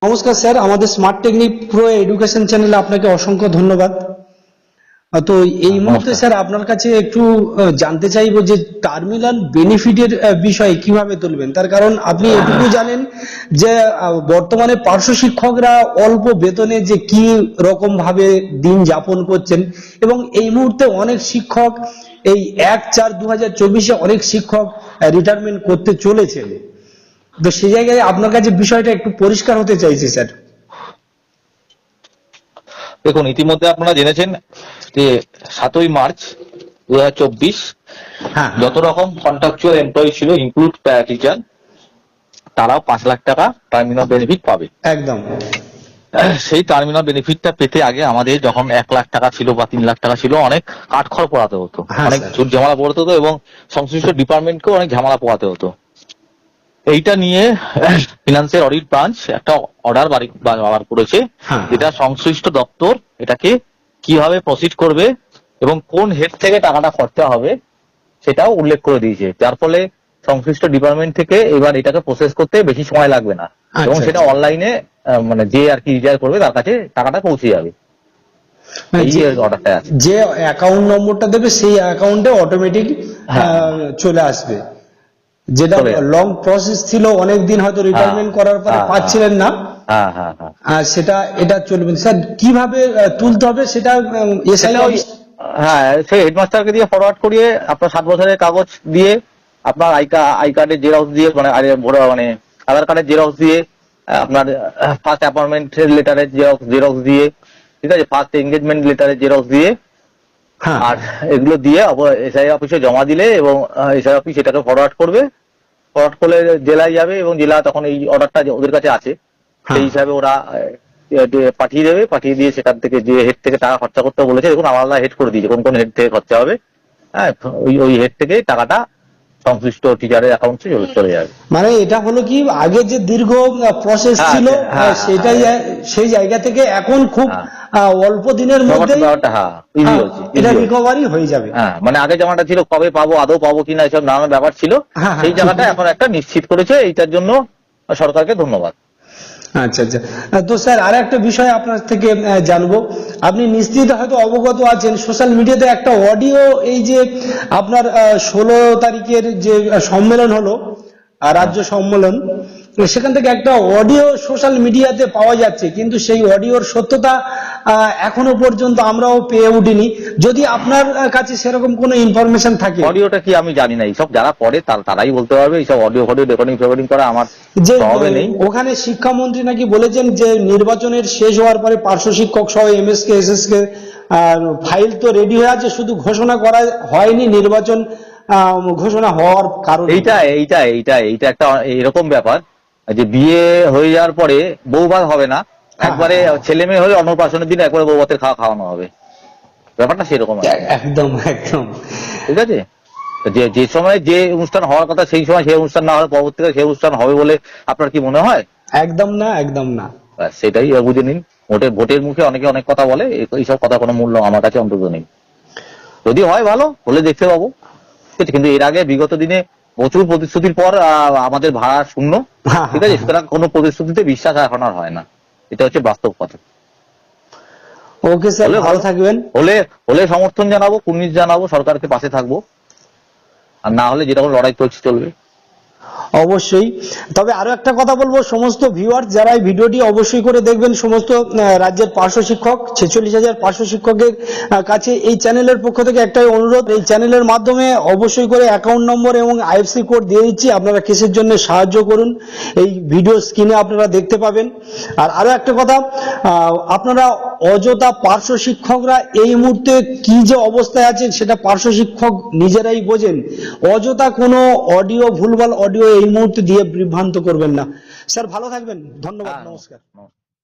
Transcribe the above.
নমস্কার স্যার, আমাদের smart technique pro education চ্যানেলে আপনাকে অসংখ্য ধন্যবাদ। তো এই মুহূর্তে স্যার আপনার কাছে একটু জানতে চাইবো যে টার্মিনাল বেনিফিটের বিষয়ে কিভাবে তুলবেন। তার কারণ আপনি এটুকু জানেন যে বর্তমানে পার্শ্ব শিক্ষকরা অল্প বেতনে যে কি রকম ভাবে দিন যাপন করছেন, এবং এই মুহূর্তে অনেক শিক্ষক এই 1/4/2024 অনেক শিক্ষক রিটায়ারমেন্ট করতে চলেছেন। তো সেই জায়গায় আপনার কাছে বিষয়টা একটু পরিষ্কার হতে চাইছি স্যার। দেখুন, ইতিমধ্যে আপনারা জেনেছেন যে 7ই মার্চ 2024 হ্যাঁ, যত রকম কন্ট্রাকচুয়াল এমপ্লয়ি ছিল ইনক্লুড টিচার, তারাও 5 লাখ টাকা টার্মিনাল বেনিফিট পাবে। একদম। সেই টার্মিনাল বেনিফিটটা পেতে আগে আমাদের যখন 1 লাখ টাকা ছিল বা 3 লাখ টাকা ছিল, অনেক কাঠখড় পোড়াতে হতো, অনেক ঝুট ঝামেলা পোড়াতে হতো এবং সংশ্লিষ্ট ডিপার্টমেন্টকেও অনেক ঝামেলা পোড়াতে হতো। এইটা নিয়ে ফিনান্সের অডিট ব্রাঞ্চ একটা অর্ডার বার করেছে, যেটা সংশ্লিষ্ট দপ্তর এটাকে কিভাবে প্রসিড করবে এবং কোন হেড থেকে টাকাটা খরচা হবে সেটাও উল্লেখ করে দিয়েছে, যার ফলে সংশ্লিষ্ট ডিপার্টমেন্ট থেকে এবার এটাকে প্রসেস করতে বেশি সময় লাগবে না এবং সেটা অনলাইনে মানে যে আর কি রিটায়ার করবে তার কাছে টাকাটা পৌঁছে যাবে। যে অ্যাকাউন্ট নম্বরটা দেবে সেই অ্যাকাউন্টে অটোমেটিক চলে আসবে, যেটা লং প্রসেস ছিল, অনেকদিন হয়তো রিটায়ারমেন্ট করার পরে পাচ্ছিলেন না, সেটা এটা চলবে। স্যার কিভাবে তুলতে হবে সেটা? সেই হেডমাস্টারকে দিয়ে ফরওয়ার্ড করিয়ে আপনার 7 বছরের কাগজ দিয়ে, আপনার আই কার্ডের জেরক্স দিয়ে, মানে আধার কার্ডের জেরক্স দিয়ে, আপনার ফার্স্ট অ্যাপয়েন্টমেন্ট লেটারের জেরক্স দিয়ে, ঠিক আছে, ফার্স্ট এনগেজমেন্ট লেটারের জেরক্স দিয়ে, আর এগুলো দিয়ে এসআই অফিসে জমা দিলে এবং এসআই অফিস এটাকে ফরওয়ার্ড করবে। ফরওয়ার্ড করলে জেলায় যাবে এবং জেলা তখন এই অর্ডারটা ওদের কাছে আছে, সেই হিসাবে ওরা পাঠিয়ে দেবে। পাঠিয়ে দিয়ে সেখান থেকে যে হেড থেকে টাকা খরচা করতে বলেছে, দেখুন আলাদা হেড করে দিয়েছে কোন কোন হেড থেকে খরচা হবে, হ্যাঁ, ওই হেড থেকে টাকাটা সংশ্লিষ্ট টিচারের অ্যাকাউন্টে চলে যাবে। মানে এটা হলো কি, আগে যে দীর্ঘ প্রসেস ছিল সেটাই সেই জায়গা থেকে এখন খুব অল্প দিনের মধ্যে এটা রিকভারি হয়ে যাবে। মানে আগে যেমনটা ছিল কবে পাবো, আদৌ পাবো কিনা, এসব নানান ব্যাপার ছিল, সেই জায়গাটা এখন একটা নিশ্চিত করেছে। এইটার জন্য সরকারকে ধন্যবাদ। আচ্ছা আচ্ছা। তো স্যার আর একটা বিষয় আপনার থেকে জানবো, আপনি নিশ্চিত হয়তো অবগত আছেন, সোশ্যাল মিডিয়াতে একটা অডিও, এই যে আপনার 16 তারিখের যে সম্মেলন হলো, রাজ্য সম্মেলন, সেখান থেকে একটা অডিও সোশ্যাল মিডিয়াতে পাওয়া যাচ্ছে, কিন্তু সেই অডিওর সত্যতা এখনো পর্যন্ত আমরাও পেয়ে উঠিনি। যদি আপনার কাছে সেরকম কোনো ইনফরমেশন থাকে। অডিওটা কি আমি জানি না, এইসব যারা পড়ে তারাই বলতে পারবে, এইসব অডিও রেকর্ডিং করা আমার স্বভাবে নেই। ওখানে শিক্ষামন্ত্রী নাকি বলেছেন যে নির্বাচনের শেষ হওয়ার পরে পার্শ্ব শিক্ষক সহ এমএসকে এসএসকে ফাইল তো রেডি হয়ে আছে, শুধু ঘোষণা করা হয়নি, নির্বাচন ঘোষণা হওয়ার কারণ এইটা একটা এরকম ব্যাপার যে বিয়ে হয়ে যাওয়ার পরে বউভাত হবে না, একবারে ছেলে মেয়ে হলে অন্নপ্রাশনের দিন একবারে বউভাতের খাওয়ানো হবে, ব্যাপারটা সেরকম। একদম একদম ঠিক আছে, যে সময় যে অনুষ্ঠান হওয়ার কথা সেই সময় সেই অনুষ্ঠান না হলে পরবর্তীকালে সেই অনুষ্ঠান হবে বলে আপনার কি মনে হয়? একদম না, একদম না। সেটাই বুঝে নিন। ভোটের মুখে অনেকে অনেক কথা বলে, এইসব কথা কোনো মূল্য আমার কাছে অন্তত নেই। যদি হয় ভালো হলে দেখতে পাবো, কিন্তু এর আগে বিগত দিনে প্রচুর প্রতিশ্রুতির পর আমাদের ভাড়া শূন্য, ঠিক আছে, সুতরাং কোনো প্রতিশ্রুতিতে বিশ্বাস এখন আর হয় না, এটা হচ্ছে বাস্তব কথা। ওকে স্যার, ভালো থাকবেন। হলে সমর্থন জানাবো, কুর্নিশ জানাবো, সরকারকে পাশে থাকবো, আর না হলে যেরকম লড়াই চলছে চলবে। অবশ্যই। তবে আরো একটা কথা বলবো, সমস্ত ভিউয়ার যারা এই ভিডিওটি অবশ্যই করে দেখবেন, সমস্ত রাজ্যের পার্শ্ব শিক্ষক 46,000 পার্শ্ব শিক্ষকের কাছে এই চ্যানেলের পক্ষ থেকে একটাই অনুরোধ, এই চ্যানেলের মাধ্যমে অবশ্যই করে অ্যাকাউন্ট নম্বর এবং আইএফসি কোড দিয়ে দিচ্ছি, আপনারা কেসের জন্য সাহায্য করুন, এই ভিডিও স্ক্রিনে আপনারা দেখতে পাবেন। আর আরো একটা কথা, আপনারা অযথা পার্শ্ব শিক্ষকরা এই মুহূর্তে কি যে অবস্থায় আছেন সেটা পার্শ্ব শিক্ষক নিজেরাই বোঝেন, অযথা কোনো অডিও, ভুলভাল অডিও এই মুহূর্তে দিয়ে বিভ্রান্ত করবেন না। স্যার ভালো থাকবেন, ধন্যবাদ, নমস্কার।